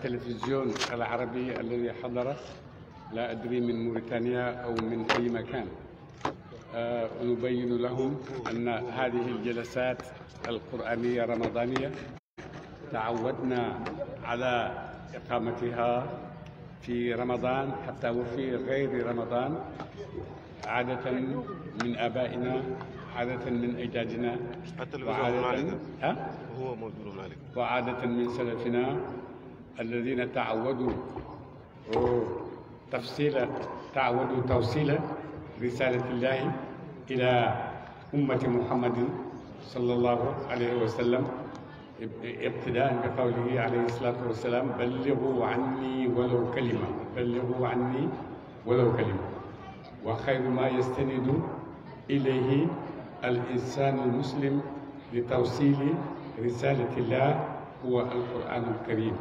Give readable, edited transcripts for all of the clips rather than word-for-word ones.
التلفزيون العربي الذي حضر، لا أدري من موريتانيا أو من أي مكان. نبين لهم أن هذه الجلسات القرآنية رمضانية تعودنا على إقامتها في رمضان حتى وفي غير رمضان، عادة من آبائنا، عادة من أجدادنا، وعادة من سلفنا الذين تعودوا توصيل رسالة الله إلى أمة محمد صلى الله عليه وسلم، ابتداء بقوله عليه الصلاة والسلام: بلغوا عني ولو كلمة، بلغوا عني ولو كلمة. وخير ما يستند إليه الإنسان المسلم لتوصيل رسالة الله هو القرآن الكريم.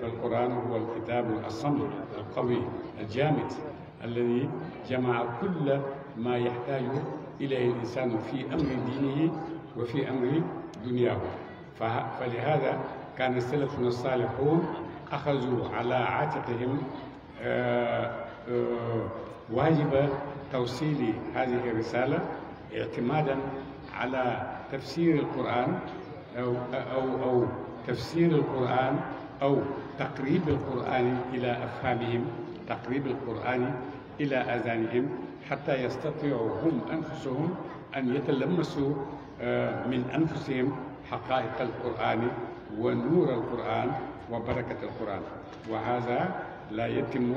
فالقرآن هو الكتاب الصمد القوي الجامد الذي جمع كل ما يحتاج إليه الإنسان في أمر دينه وفي أمر دنياه. فلهذا كان سلفنا الصالحون أخذوا على عاتقهم واجب توصيل هذه الرسالة اعتمادا على تفسير القرآن أو تفسير القرآن أو تقريب القرآن إلى أفهامهم، تقريب القرآن إلى آذانهم، حتى يستطيعوا هم أنفسهم أن يتلمسوا من أنفسهم حقائق القرآن ونور القرآن وبركة القرآن. وهذا لا يتم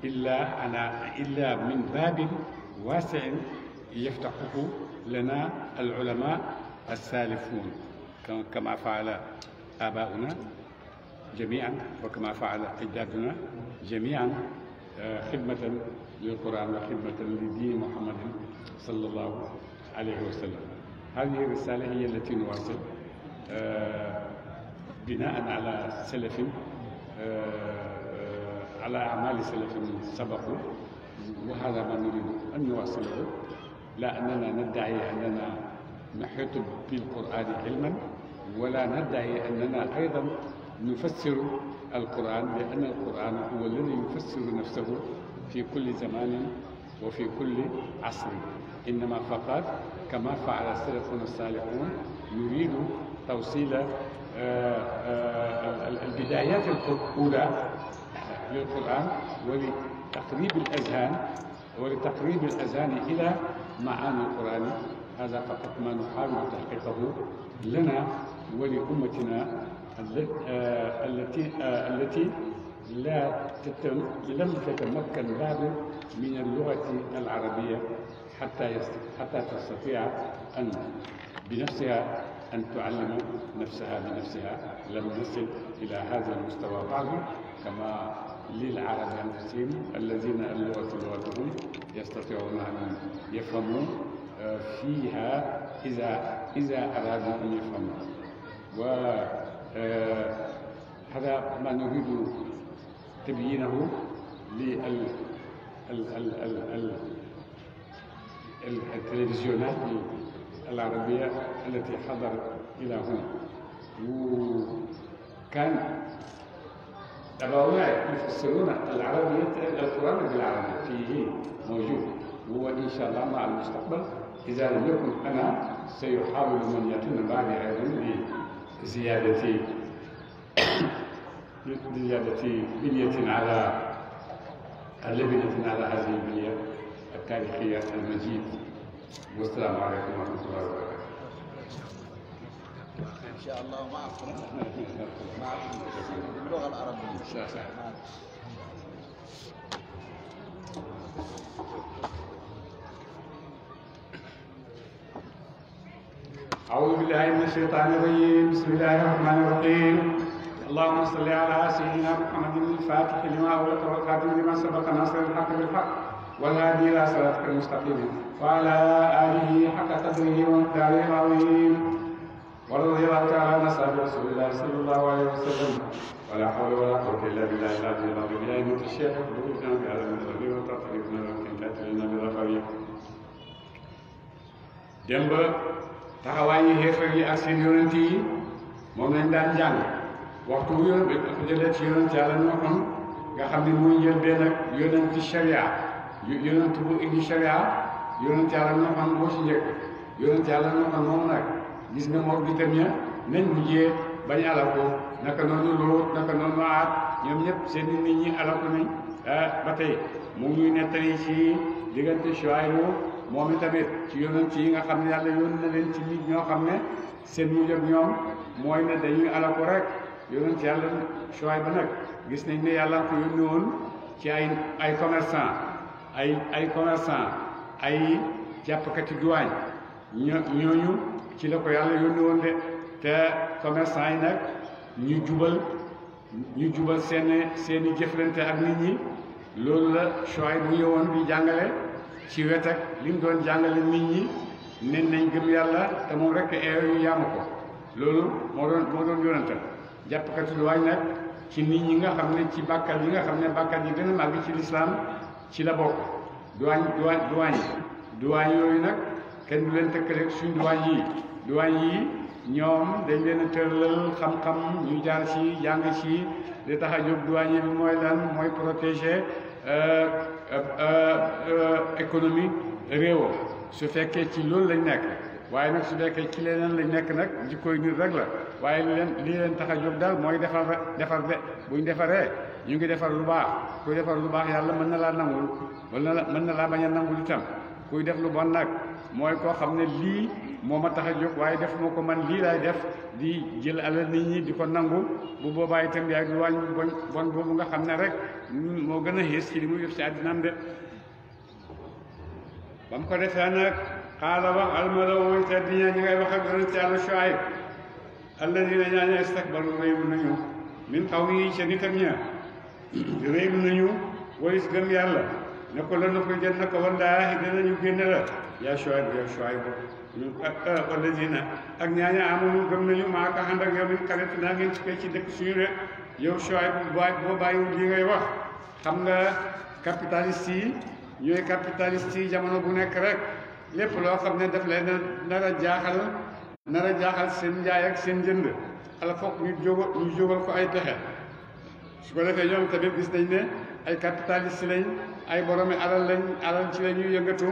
إلا من باب واسع يفتحه لنا العلماء السالفون، كما فعل آباؤنا جميعا وكما فعل أجدادنا جميعا، خدمة للقرآن وخدمة لدين محمد صلى الله عليه وسلم. هذه الرسالة هي التي نواصل بناء على سلف، على أعمال سلف سبقوا، وهذا ما نريد أن نواصله. لا أننا ندعي أننا نحيط بالقرآن علما، ولا ندعي أننا أيضا نفسر القرآن، لأن القرآن هو الذي يفسر نفسه في كل زمان وفي كل عصر. إنما فقط كما فعل سلفنا الصالحون نريد توصيل البدايات الأولى للقرآن ولتقريب الأذهان إلى معاني القرآن. هذا فقط ما نحاول تحقيقه لنا ولأمتنا التي لم تتمكن بعد من اللغة العربية حتى تستطيع أن بنفسها أن تعلم نفسها بنفسها. لم نصل إلى هذا المستوى بعد، كما للعرب أنفسهم الذين اللغة لغتهم يستطيعون أن يفهموا فيها إذا أرادوا أن يفهموا. وهذا ما نريد تبيينه للتلفزيونات العربية التي حضرت إلى هنا. وكان أبونا يفسرون القرآن بالعربية، فيه موجود، هو إن شاء الله مع المستقبل إذا لم يكن أنا سيحاول من يأتون بعد أيضا لزيادة بنية على لبنة على هذه البنية التاريخية المجيد. والسلام عليكم ورحمة الله وبركاته. إن شاء الله معكم باللغة العربية. أعوذ بالله من الشيطان الرجيم. بسم الله الرحمن الرحيم. اللهم صل على سيدنا محمد الفاتح لما أغلق والخاتم لما سبق ناصر الحق بالحق والهادي إلى صراطك المستقيم وعلى آله حق قدره ومقداره العظيم. ورضي الله تعالى عن أصحاب رسول الله صلى الله عليه وسلم. ولا حول ولا قوة إلا بالله العلي العظيم. يا أيها الشيخ اغفر لنا بعلم الغيب وتعطينا وكن كاتلنا بالغفر. démb taxawaayu xeefar yi ak seen yonent yi moom lañ daan jàng waxtu wu yoon bi ko jëlee ci yonent yàlla noo xam nga xam ne muy njël bee nag yonent sharia yonent bu indi sharia yonent yàlla noo xam moo ci njëkk yonent yàlla noo xam moom nag gis nga moom itam ña nañ mujjee bañ alako naka noonu Lóot naka noonu Aad ñoom ñëpp seen nit ñi alako nañ ba tey mu ñuy nettali ci diggante Shuaybu moom itamit ci yonent yi nga xam ne yàlla yónni na leen ci nit ñoo xam ne seen mujj ak ñoom mooy ne dañuy alako rek yonent yàlla Shuaybu nag gis nañ ne yàlla ko yónni woon ci ay commerçant ay commerçant ay jàppkati douane ñooñu ci la ko yàlla yónni woon de te commerçant yi nag ñu jubal seeni jëflante ak nit ñi loolu la Shuaybu bu ñëwoon di jàngale ci wet ak li mu doon jàngale nit ñi nen nañ gëm yàlla te moom rek eeyo yu yaamu ko loolu moo doon yonentam jàppkati douane nag ci nit ñi nga xam ne ci bàkkaar yi nga xam ne bàkkaar yi gën a màgg ci lislaam ci la bokk douane yooyu nag kenn du leen tëkkaleeg suñ douane yi ñoom dañ leen a tëralal xam-xam ñu jaar ci jàng ci li tax a jóg douane bi mooy lan mooy protéger économie réewam su fekkee ci loolu lañ nekk waaye nag su fekkee ci leneen lañ nekk nag jikkooy nit rek la waaye li leen tax a jóg daal mooy defar de buñ defaree ñu ngi defar lu baax kuy defar lu baax yàlla mën na laa nangul mën na laa bañ a nangul itam kuy def lu bon nag mooy koo xam ne lii moo ma tax a jóg waaye def moo ko man lii laay def di jël alal nit ñi di ko nangu bu boobaa itam yaa ngi wàññi bon boobu nga xam ne rek moo gën a xiis ci li muy def ci àddinaam de ba mu ko defee nag xaala wax almalaw mooy te diña ñi ngay wax ak yonent yàlla Shuayb alladina ñaaña istakbaru réylu nañu min qawmihi ca nitam ña réylu nañu walis gëm yàlla ne ko la nuxrijanna ko wallaahi danañu génne la yaa Shuayb alladina ak ñaaña amanu gëm nañu maa ka ànd ak yow min qaryatinaa ngeen ci dëkk suñu de yow Shuayb boo bàyyiwul li ngay wax xam nga capitaliste yi ñooy capitaliste yi jamono bu nekk rek lépp loo xam ne daf leen nar a jaaxal seen njaay ak seen njënd ala foog ñu jógal ko ay pexe su ko defee ñoom tamit gis nañ ne ay capitaliste lañ ay boromi alal ci la ñuy yëngatu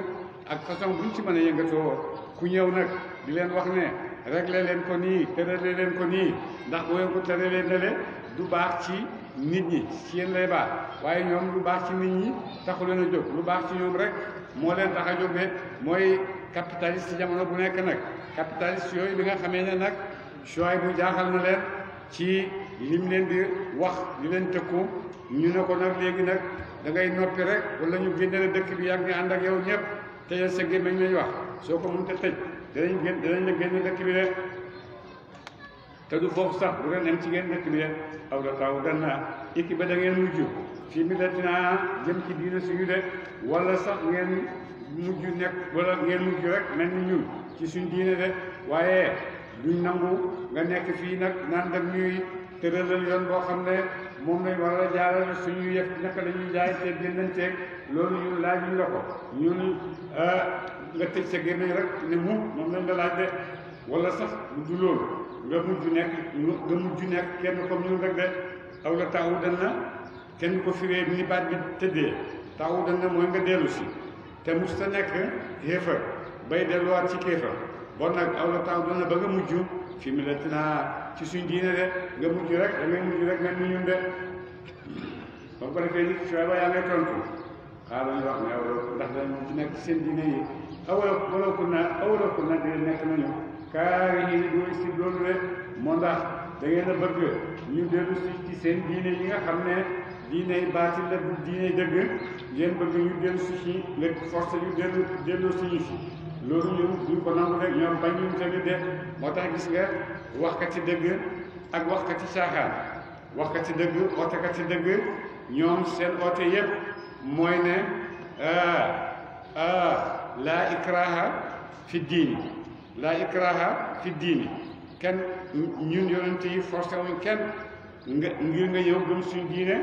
ak façon buñ ci mën a yëngatoo ku ñëw nag di leen wax ne réglé leen ko nii tërale leen ko nii ndax boo ko tëralee nale du baax ci nit ñi ci yéen lay baax waaye ñoom lu baax ci nit ñi taxu leen a jóg lu baax ci ñoom rek moo leen tax a jóg de mooy capitaliste jamono bu nekk nag capitaliste yooyu bi nga xamee ne nag Shuayb bu jaaxal na leen ci lim leen di wax di leen tëkku ñu ne ko nag léegi nag da ngay noppi rek wala ñu génne la dëkk bi yàgg nga ànd ak yow ñëpp teyal sa gémmiñ lañ wax soo ko mënta tëj danañ la génne dëkk bi de te du foofu sax bu leen am ci ngeen dëkk bi de aw la taw danna ikki ba da ngeen mujj fii millatinaa jëm ci diina suñu de wala sax ngeen mujj nekk wala ngeen mujj rek mel ni ñun ci suñ diine de waaye duñ nangu nga nekk fii nag naan dag ñuy tëralal yoon boo xam ne moom lañ war a jaarale suñu yëf naka la ñuy jaay te jëndanteeg loolu ñun laajuñ la ko ñun nga tëj sa gémmiñ rek ne moom lañ la laaj de wala sax lu du loolu nga mujj nekk kenn comme ñun rek de aw la taawu dan na kenn ko firee ni baat bi tëddee taawu dan na mooy nga dellu si te mus ta nekk xéefar bay delluwaat ci kéefar bon nag aw la taawu dan na ba nga mujj fi millatinaa ci suñ diine de nga mujj rek da ngay mujj rek mel ni ñun de ba ko defee nit Shuayb yaa ngay tontu xaaral ñu wax ne aw ndax dañ ci nekk ci seen diine yi awalaw kun na di nekk nañu kaari yi doo si loolu de moo ndax da ngeen a bëgg ñu dellu si ci seen diine yi nga xam ne diine baatil la du diine dëgg ngeen bëgg ñu dellu si ci léegi force yu dellu suñu si loolu ñun duñ ko nangu rek ñoom bañ ñu tamit de moo tax gis nga waxkati dëgg ak waxkati caaxaan waxkati dëgg ootekati dëgg ñoom seen oote yépp mooy ne laa ikraha fi diini laa ikraha fi diini kenn ñun yonent yi forcé wuñ kenn ngir nga ñëw gëm suñ diine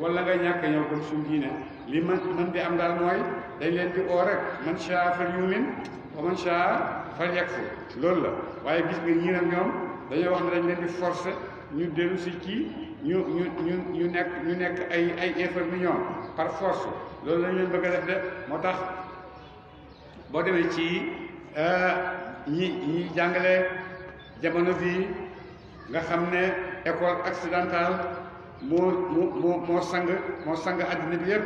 wala nga ñàkk ñëw gëm suñ diine li man di am daal mooy dañ leen di oo rek man shaa fal yumin wa man shaa fal yakfur loolu la waaye gis nga ñii nag ñoom dañoo wax ne dañ leen di forcé ñu dellu si ci ñu nekk ay infirmiers par force loolu lañ leen bëgg a def de moo tax boo demee ci ñi jàngale jamono bii nga xam ne école occidentale moo sang àddina bi yëpp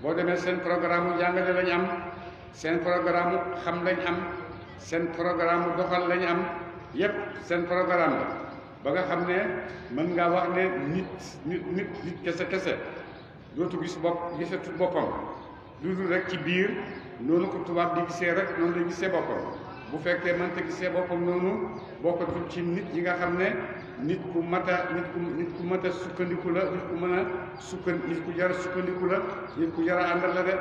boo demee seen programme jàngale lañ am seen programme xam lañ am seen programme doxal lañ am yëpp seen programme la ba nga xam ne mën ngaa wax ne nit kese dootu gisatu boppam lu dul rek ci biir noonu ko tubaab di gisee rek noonu lay gisee boppam bu fekkee mënta gisee boppam noonu bokkatul ci nit ñi nga xam ne nit ku mat a sukkandiku la nit ku mën a nit ku jar a sukkandiku la nit ku jar a àndal la de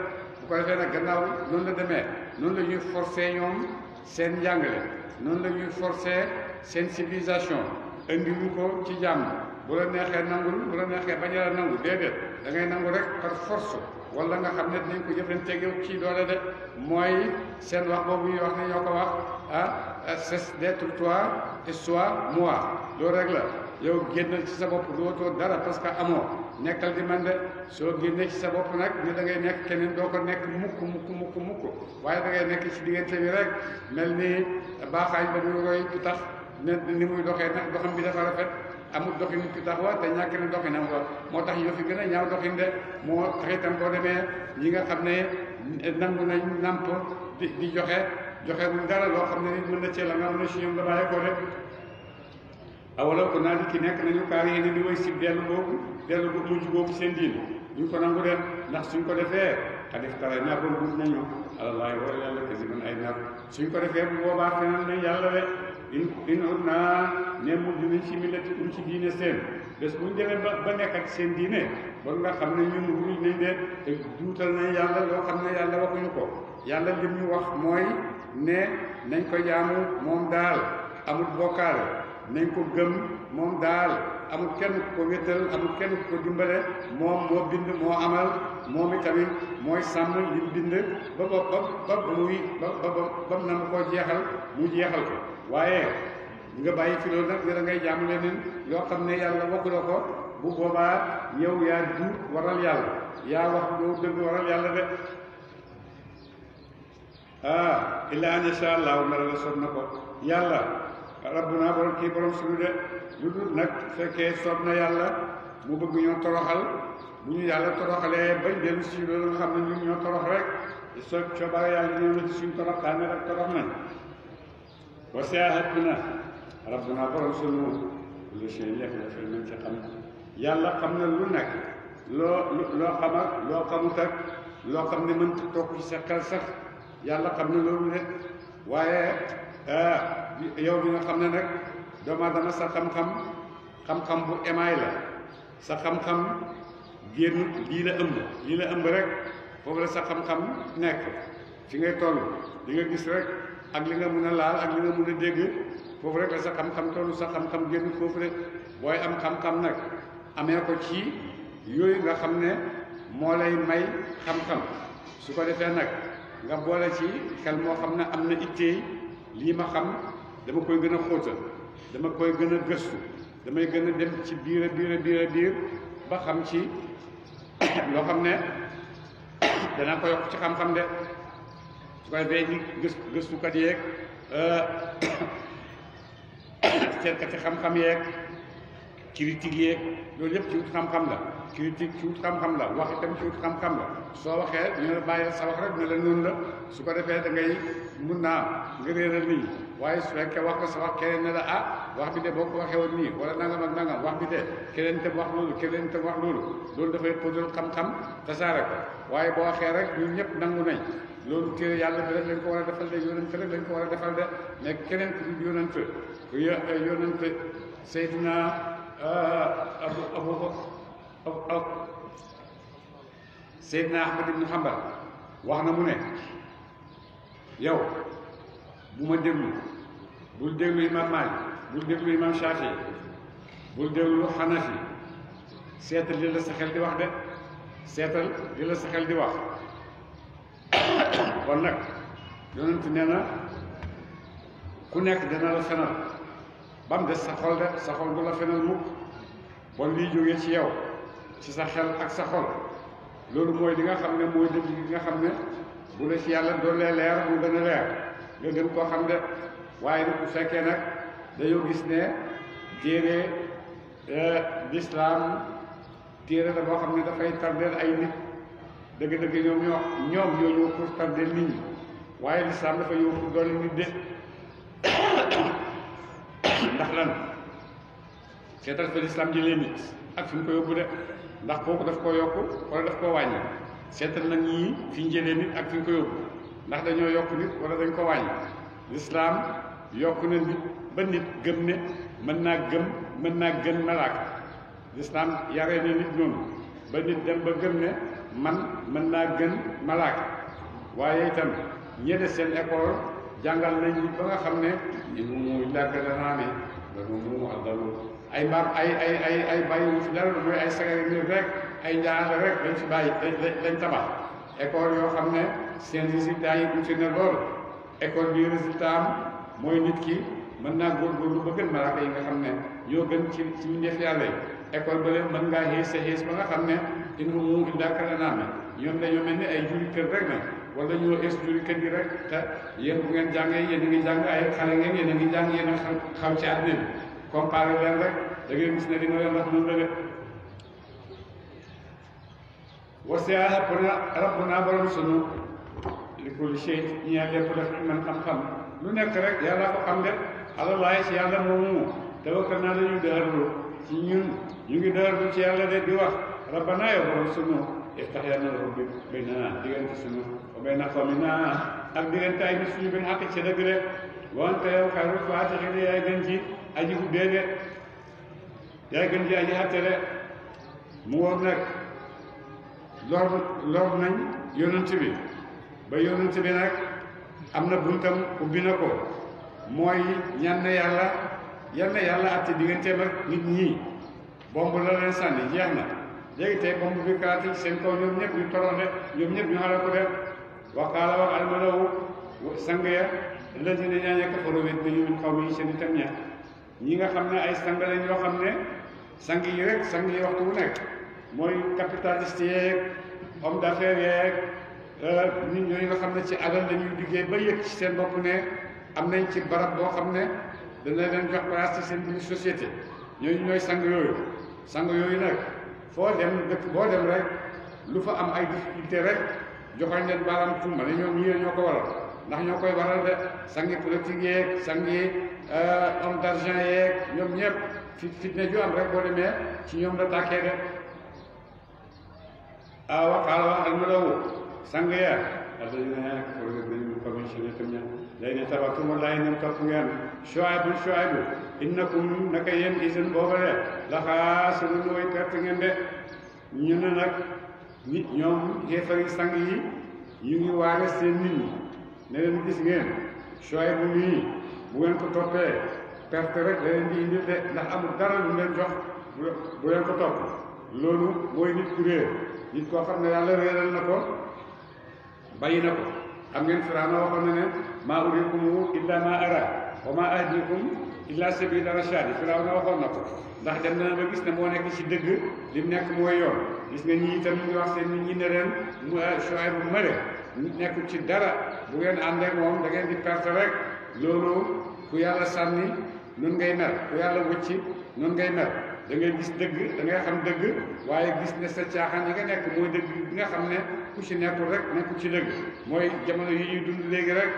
bu ko defee nag gannaaw noonu la demee noonu la ñuy forcer ñoom seen njàngale noonu la ñuy forcer seen civilisation indi ñu ko ci jàmm bu la neexee nangul bu la neexee bañ a la nangu déedéet da ngay nangu rek par force wala nga xam ne dinañ ko jëflanteeg yow ci doole de mooy seen wax boobu ñuy wax ne ñoo ko wax cesse d'être toi et sois moi loolu rek la yow génnal ci sa bopp dootoo dara parce que amoo nekkal di man de soo génnee ci sa bopp nag ne da ngay nekk keneen doo ko nekk mukk waaye da ngay nekk ci diggante bi rek mel ni baaxaañ ba muy roy ki tax ne ni muy doxee nag doxam bi dafa rafet amul doxin ki tax wa te ñàkk na doxinam wa moo tax ñoo fi gën a ñaaw doxin de moo tax itam boo demee ñi nga xam ne nangu nañ namp di joxe mu dara loo xam ne nit mën na cee la nga mën na si ñoom la bàyyi ko de awala ko naa di ki nekk nañu kaar yi ne di way si dellu bu mujj boobu seen diin duñ ko nangu de ndax suñ ko defee xadif tara naa bon buut nañu alallahi wala yàlla kasi man ay nar suñ ko defee bu boobaa fenal nañ yàlla de in ut naa ne mujj nañ ci millatikum ci diine seen bés buñ demee ba nekk ak seen diine bon nga xam ne ñun wuruj nañ de te duutal nañ yàlla loo xam ne yàlla waxuñu ko yàlla lim ñu wax mooy ne nañ ko jaamu moom daal amul bokkaale nañ ko gëm moom daal amul kenn ku ko wéttal amul kenn ku ko dimbale moom moo bind moo amal moom itamit mooy sàmm li mu bind ba mu nangu koo jeexal mu jeexal ko waaye nga bàyyi fi loolu nag da ngay jaamu leneen yoo xam ne yàlla waxuloo ko bu boobaa yow yaa duut waral yàlla yaa wax loo dëgg waral yàlla de illa an yasha allahu mara la soob na ko yàlla rabbuna borom kii borom suñu de lu dul nag fekkee soob na yàlla mu bëgg ñoo toroxal bu ñu yàlla toroxalee bañ dellu si loolu nga xam ne ñun ñoo torox rek soo coobare yàlla ñëw na ci suñu toroxtaane rek torox nañ wasiahat na rabbuna borom suñu lu seen lekk la fay nañ ci xam yàlla xam na lu nekk loo xam ak loo xamut ak loo xam ne mën toog ci sa xel sax yàlla xam na loolu de waaye yow bi nga xam ne nag doomu aadama sa xam-xam bu emaay la sa xam-xam génn lii la ëmb rek foofu la sa xam-xam nekk fi ngay toll li nga gis rek ak li nga mën a laal ak li nga mën a dégg foofu rek la sa xam-xam toll sa xam-xam génn foofu rek booy am xam-xam nag amee ko ci yooyu nga xam ne moo lay may xam-xam su ko defee nag nga boole ci xel moo xam ne am na itteey lii ma xam dama koy gën a xóotal dama koy gën a gëstu damay gën a dem ci biir ba xam ci loo xam ne danaa ko yokk ci xam-xam de su ko defee ñi gëstukat yeeg seetkati xam-xam yeeg critique yeeg loolu yëpp ci wut xam-xam la critique ci wut xam-xam la wax itam ci wut xam-xam la soo waxee ñu la bàyyi sa wax rek ne la noonu la su ko defee da ngay mun naa nga réeral nit ñi waaye su fekkee wax ko sa wax keneen ne la wax bi de boo ko waxee woon nii wala nangam ak nangam wax bi de keneen te wax loolu loolu dafay posal xam-xam tasaare ko waaye boo waxee rek ñun ñëpp nangu nañ loolu téere yàlla bi rek lañ ko war a defal de yonent rek lañ ko war a defal de mais keneen ku dul yonent Seydina Seydina Ahmad ibn Hanbal wax na mu ne yow bu ma déglu bul déglu imam Maalik bul déglu imam Shaafi bul déglu Hanafi seetal li la sa xel di wax de seetal li la sa xel di wax kon nag yonent nee na ku nekk dana la fenal ba mu des sa xol de sa xol du la fenal mukk bon liy jógee ci yow ci sa xel ak sa xol loolu mooy li nga xam ne mooy dëgg gi nga xam ne bu la ci yàlla doolee leer mu gën a leer nga gën koo xam de waaye nag bu fekkee nag dañoo gis ne téere lislaam téere la boo xam ne dafay tardeel ay nit dëgg-dëgg ñoo ñëw pour tardeel nit ñi waaye lislaam dafa ñëw pour doole nit de ndax lan seetal fa lislaam jëlee nit ak fi mu ko yóbbu de ndax kooku daf koo yokk wala daf koo wàññi seetal nag ñii fi ñu jëlee nit ak fi ñu ko yóbbu ndax dañoo yokk nit wala dañ ko wàññi lislaam yokk na nit ba nit gëm ne mën naa gën malaaka lislaam yaree na nit noonu ba nit dem ba gëm ne man mën naa gën malaaka waaye itam ñede seen école jàngal nañ nit ba nga xam ne li mu làkk danaa ne danu mu addalu ay mbaam ay bàyyiwu fi dara mooy ay sagari nit rek ay njaarale rek dañ fi bàyyi dañ tabax école yoo xam ne seen résultat yi uti na lool école bi résultat am mooy nit ki mën naa góorgóorlu ba gën malaaka yi nga xam ne ñoo gën ci mbindeef yàlla yi école ba leen mën ngaa xiis ba nga xam ne in humu illaa kal an'aam ñoom dañoo mel ni ay juri kër rek na wala ñoo es juri kër yi rek te yéen bu ngeen jàngee yéen a ngi jàng ay xale ngeen yéen a ngi jàng yéen a xam ci àddina bi comparé leen rek da ngay gis ne li nga leen wax noonu la de wasi'a rabbunaa borom sunu li kulli shay ñeel lépp def man xam-xam lu nekk rek yàlla ko xam de alallaahi si yàlla moomu tawakkal naa dañuy dëgërlu ci ñun ñu ngi dëgërlu ci yàlla de di wax rabbanaa yow borom sunu iftax yàlla na rabbi baynanaa diggante sunu wa bayna qawminaa ak diggante ay nit suñu bin xaq ci dëgg de wante yow xayrul faatixiin yaay gën ci aji guddee de yaay gën ci aji xatte de mu woor nag lor nañ yonent bi ba yonent bi nag am na buntam ubbi na ko mooy ñaan na yàlla atte digganteem ak nit ñi bomb la leen sànni jeex na léegi tey bomb bi kalaati seen kaw ñoom ñëpp ñu toroxle ñoom ñëpp ñu xala ko def waqaala wax almalawu sang ya alladina ñaaña kafaru wet nañu min xaw mi seen itam ñi nga xam ne ay sang lañ yoo xam ne sang yi rek sang yi waxtu bu nekk mooy capitaliste yeeg homme d'affaires yeeg nit ñooñu nga xam ne ci alal la ñuy liggéey ba yëg ci seen bopp ne am nañ ci barab boo xam ne dana leen jox place ci seen biir société ñooñu ñooy sang yooyu nag foo dem dëkk boo dem rek lu fa am ay difficulté rek joxañ leen baaraam tuuma ne ñoom ñii ñoo ko waral ndax ñoo koy waral de sangi politique yeeg sangi homme d'argent yeeg ñoom ñëpp fitne ju am rek boo demee ci ñoom la tàkkee de waqaala wax almalawu sang ya alladina ñaa kafaru wet nañu min qawmi seen itam léegi ne tabatum wallaahi nem topp ngeen Shuaybu innakum naka yéen isin boobale la xaasirun way perte ngeen de ñu ne nag nit ñoom xeefari sang yi ñu ngi waare seen nit ñi ne leen gis ngeen Shuaybu nii bu ngeen ko toppee perte rek da leen di indi de ndax amul dara lu leen jox bu leen ko topp loolu mooy nit ku réer nit koo xam ne yàlla réeral na ko bàyyi na ko xam ngeen Firawna waxoon na ne maa uriikum illa ma ara wa ma ahdiikum illa sabila rashad Firawna waxoon na ko ndax dem na ba gis ne moo nekk ci dëgg li mu nekk mooy yoon gis nga ñi itam ñu ngi wax seen nit ñi ne leen Shuaybu bu mëre nekkul ci dara bu ngeen ànd ak moom da ngeen di perte rek loolu ku yàlla sànni nun ngay mer ku yàlla wëcci nun ngay mer da ngay gis dëgg da ngay xam dëgg waaye gis ne sa caaxaan yi nga nekk mooy dëgg bi nga xam ne ku ci nekkul rek nekkul ci dëgg mooy jamono yi ñuy dund léegi rek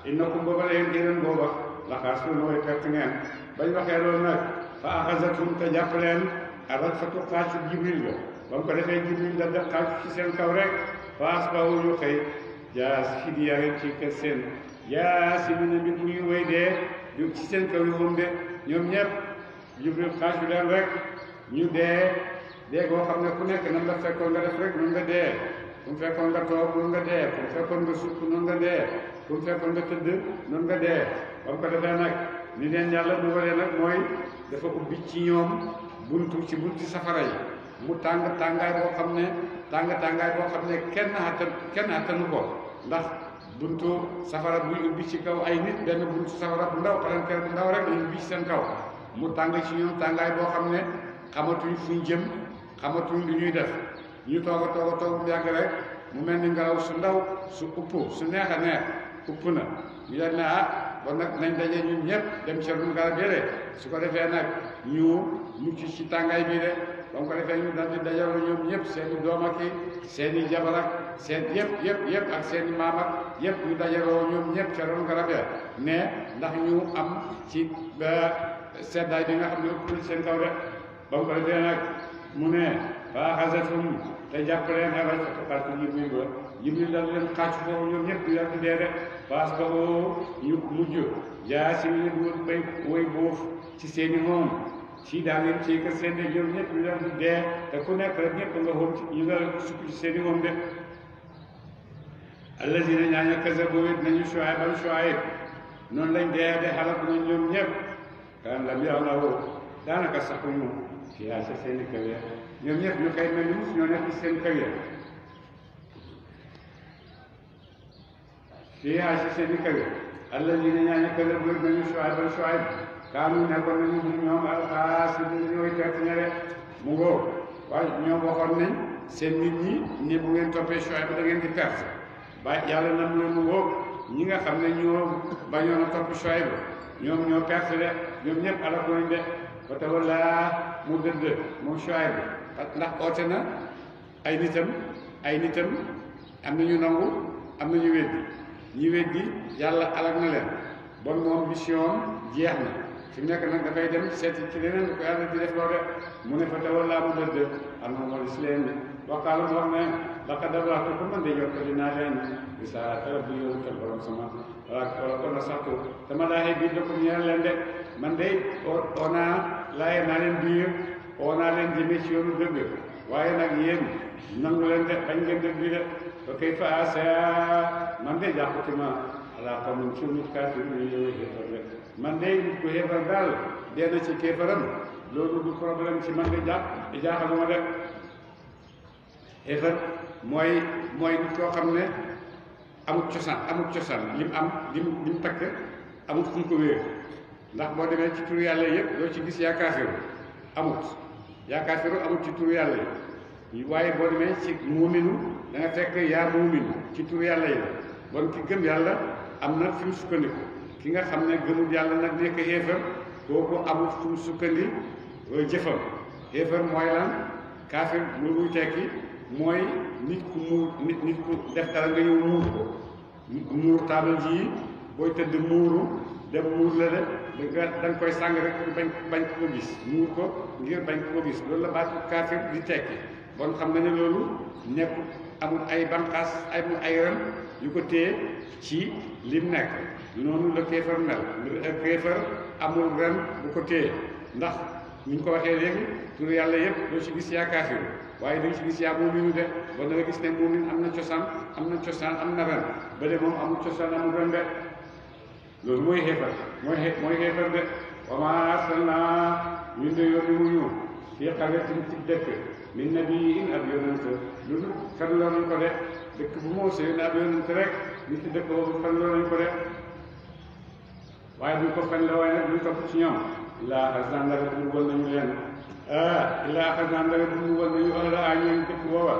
innakum booba la yéen booba laxaasuuna way perte ngeen bañ waxee loolu nag fa axazatum te jàpp leen arrajfatu xaacu jibril ga ba mu ko defee jibril la def xaacu ci seen kaw rek fa asbahu ñu xëy jaas fi di yaa ci kër seen si mu ne mbir mu ngi wéy dee du ci seen kaw yi moom de ñoom ñëpp jibril xaacu leen rek ñu dee goo xam ne ku nekk nam la fekkoon nga def rek nun nga dee fu mu fekkoon nga toog nun nga dee fu mu fekkoon nga sukk nun nga dee fu mu fekkoon nga tëdd nun nga dee ba mu ko defee nag ni leen yàlla bu waree nag mooy dafa ubbi ci ñoom buntu safara yi mu tàngaay boo xam ne kenn attanu ko ndax buntu safara buy ubbi ci kaw ay nit benn buntu safara bu ndaw palanteer bu ndaw rek lañu ubbi ci seen kaw mu tàng ci ñoom tàngaay boo xam ne xamatuñ fuñ jëm xamatuñ lu ñuy def ñu toog a toog bu yàgg rek mu mel ni ngelaw su ndaw su upp su neex a neex upp na ñu leen ne bon nag nañ daje ñun ñëpp dem ca rum garab yére su ko defee nag ñu mucc ci tàngaay bii de ba mu ko defee ñu dal di dajaloo ñoom ñëpp seen i doom ak seen i jabar ak seen yëpp ak seen i maam ak yëpp ñu dajaloo ñoom ñëpp ca rum garab ya ne ndax ñu am ci seddaay bi nga xam ne ëpp na seen kaw de ba mu ko defee nag mu ne fa axazathum te jàpp leen xebal faqatu Jibril dal leen xàcc foofu ñoom ñëpp di di dee de faas ba ñu mujj jaasimin du bay woy boof ci seeni moom ci daan leen ci kër seen de ñoom ñëpp ñu dal di dee te ku nekk rek ñëpp nga xool ci ñu nga sukk ci seeni moom de allazina ñaaña kazabu wét nañu Shuayb noonu lañ dee de xalaat nañ ñoom ñëpp kan lam ya'lamu daanaka saxuñu fiyaa sa seeni kër ya ñoom ñëpp ñu koy mel ni mus ñoo nekk ci seen kër ya fiyaa sa seeni kër ya allazina ñaaña kazabu wét nañu Shuayb kaanu nekkoon nañu ñoom alxaasidiin ñooy perte ña de mu ngoo waaye ñoom waxoon nañ seen nit ñi ne bu ngeen toppee Shuayb da ngeen di perte ba yàlla nam leen mu ngoo ñi nga xam ne ñoo bañoon a topp Shuayb ñoom ñoo perte de ñoom ñëpp alak nañ de ba tawalla mu dëdd moom Shuayb ndax oote na ay nitam am nañu nangu am nañu weddi ñi weddi yàlla alak na leen bon moom mission jeex na fi mu nekk nag dafay dem seeti ci leneen lu ko yàlla di def loo de mu ne fa tawalla mu dëdd am na moo si leen waxaalu mu wax ne laqad ablagtu ko man de jottali naa leen risaalaati rabbi yow tal borom sama wala kon na saxtu dama laaxee biir da ko ñeel leen de man de onaa laaye naa leen biir onaa leen jëmee ci yoonu dëgg waaye nag yéen nangu leen de bañ ngeen dëgg bi de ba kay fa asa man de jàppati ma ala qawmin ci nit kaafir ñu ñëwee xéefar de man de nit ku xéefar daal dee na ci kéefaram loolu du problème ci man de jaaxaluma de xéefar mooy nit koo xam ne amut cosaan lim am lim takk amut fu mu ko wéer ndax boo demee ci turu yàlla yëpp doo ci gis yaa kaafiru amut ci turu yàlla yi waaye boo demee ci muuminu da nga fekk yaa muuminu ci turu yàlla yi bon ki gëm yàlla am na fi mu sukkandiku ki nga xam ne gëmul yàlla nag nekk xéefar kooku amut fu mu sukkandi jëfam xéefar mooy lan kaafir lu muy tekki mooy nit ku def dara nga ñëw muur ko muur taabal ji booy tëdd muuru dem muur la de da nga koy sàng rek bañ ko gis muur ko ngir bañ ko gis loolu la baatu kaafir di tekki bon xam nga ne loolu nekk amul ay banqaas ay ren yu ko téye ci lim nekk noonu la kéefar mel kéefar amul ren bu ko téye ndax ñu ko waxee léegi tur yàlla yëpp doo ci gis yaa kaafir waaye dañ ci gis yaa muuminu de ba da nga gis ne muumin am na cosaan am na ren ba de moom amul cosaan amul ren de loolu mooy xeefar mooy xeefar de wa maa arsalnaa ñun de yónni wuñu fii qaryatin ci dëkk min nabiyyin ab yonent loolu farloo nañ ko de dëkk bu moo se yónni ab yonent rek nit ci dëkk boobu farloo nañ ko de waaye duñ ko fen la waaye nag duñ topp ci ñoom illaa axaznaa ndara bu mbugal nañu leen illaa axaznaa ndara bu mbugal nañu ahlaa ñoom dëkk booba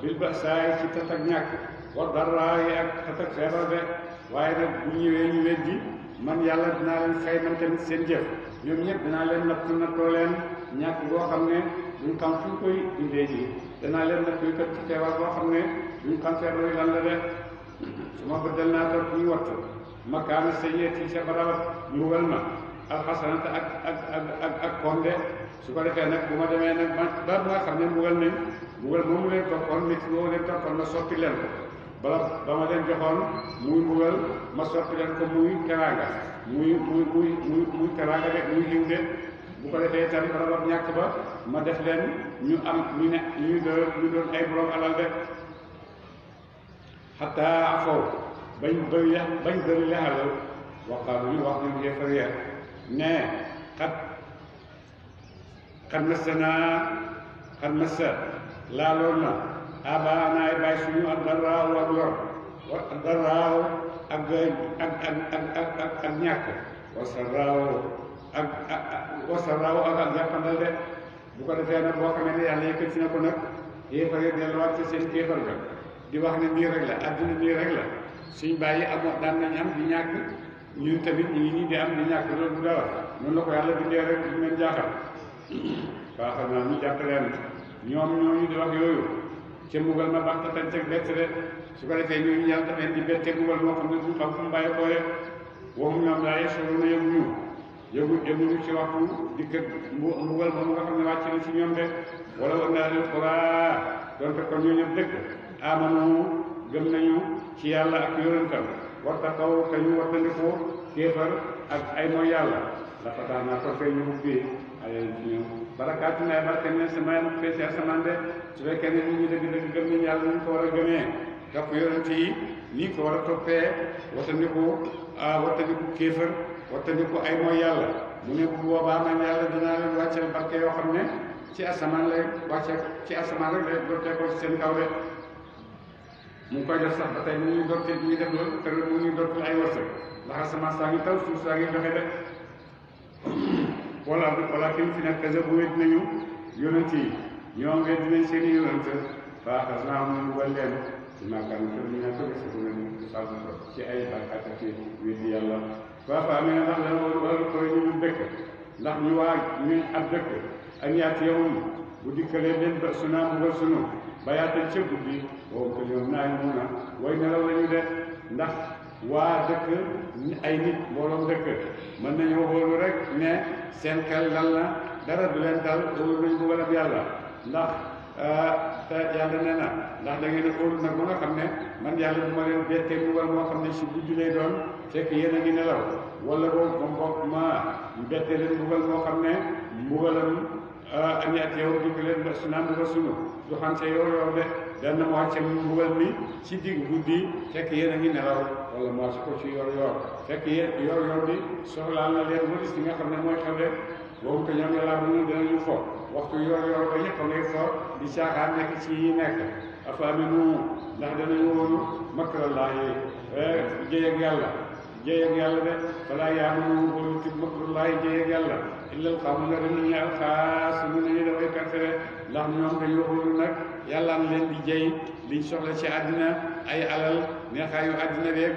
bil ba'saa'i ci tat ak ñàkk wa darraa'i ak tat ak feebar de waaye nag bu ñëwee ñu weddi man yàlla dinaa leen fay man tamit seen jëf ñoom ñëpp dinaa leen nattoo leen ñàkk boo xam ne duñ xam fu ñu koy indee ji danaa leen natt kat ci feebar boo xam ne duñ xam feebar yi lan la de su ma bëddal naa toog ñu wattu makaana sayyi'ati ca barab mbugal ma alxasanata ak konde su ko defee nag bu ma demee nag ba nga xam ne mbugal moomu leen toppoon métti moomu leen toppoon ma soppi leen ko ba ma leen joxoon muy mbugal ma soppi leen ko muy teraanga muy teraanga de muy xiw de bu ko defee itam barabam ñàkk ba ma def leen ñu doon ay borom alal de xataa afaw bañ bëri le alal waxaalu ñu wax nañ yéefar ya ne xat massa laaloon na abaanaay bàyyi suñu ak dara ak lor wa daraaw ak ñàkk wasaraaw ak jàppandal de bu ko defee nag boo xamee ne yàlla yëkkati na ko nag kéefar yi delluwaat ci seen kéefar ga di wax ne nii rek la adduna nii rek la suñ bàyyi amoon daan nañ am di ñàkk ñun tamit ñu ngi nii di am di ñàkk loolu du dara noonu la ko yàlla bindee rek du leen jaaxal baaxal naa ñu jàpp leen ñoom ñooñu di wax yooyu ca mbugal ma baax tax teg bett de su ko defee ñooñu yàlla daf leen di bette mbugal moo xam ne duñ xam fu mu bàyyi ko rek waxum ñoom daay solo na yëguñu ci waxtu dikk mbugal moom nga xam ne wàcc na ci ñoom de wala war naa leen xuraa donte kon ñoo ñëpp dëkk amanu gëm nañu ci yàlla ak yonentam warta kaw te ñu wattandikoo kéefar ak ay mooy yàlla la fatax naa kon fay ñu ubbi ay ci ñoom barakaatu nay barke ne sama feesi asamaan de su fekkee ne nit ñi dëgg gëm nañu yàlla ñu ko war a gëmee topp yonent yi ni ko war a toppee wattandiku kéefar wattandiku ay mooy yàlla mu ne bu boobaa man yàlla dinaa leen wàcceel barke yoo xam ne ci asamaan lay wàcce ci asamaan rek lay dotteekoo ci seen kaw de mu ngi koy def sax ba tey mu ngi dotte ñu def loolu te mu ngi dottul ay wërsëg ndax asamaan saa ngi taw suuf saa ngi joxe de wala kim fi nekk kese bu wét nañu yonent yi ñoom wét dinañ seen i yonent faaxas naa mu wal leen ci maakaan kër ñu nekk si bu nañu ci ay barkaat ak wéddi yàlla waafa amee ndax dana wala koy ñu dëkk ndax ñu waa ñu ab dëkk ak ñaat yowum bu dikkalee leen ba sunaa mu wal sunu bayaatal ca guddi boobu ko ñoom naay mun a way nelaw lañu def ndax waa dëkk ay nit mbooloom dëkk mën nañoo wóolu rek ne seen xel lan la dara du leen dal wóolu nañ bu walab yàlla ndax te yàlla nee na ndax da ngeen a óolu nag ba nga xam ne man yàlla du ma leen bettee mbugal moo xam ne si guddi lay doon fekk yéen a ngi nelaw wala boobu moom boog ma bettee leen mbugal moo xam ne mbugalam ani at yow dikk leen ba su naan mbugal sunu du xam se yow de dan na mu wàcce mbugal mi ci digg guddi fekk yéen a ngi nelaw wala mu wàcce ko ci yor fekk yéen yor bi soxlaal na leen walis li nga xam ne mooy xew de boobu ko ñoom yàlla mënu dinañu fo waxtu yor ba ñëpp a ngay fo di caaxaan nekk ci yi nekk afa aminu ndax danañu wóolu makrallaahi jéy ak yàlla de falaa yaamanu wóolu ci makrallaahi jéy ak yàlla illal xawmu nga dañu ñu alxaas mu nañu dafay pertere ndax ñoom dañu wóolu nag yàlla am leen di jéy liñ soxla ci àddina ay alal neexaayu àddina bi yëpp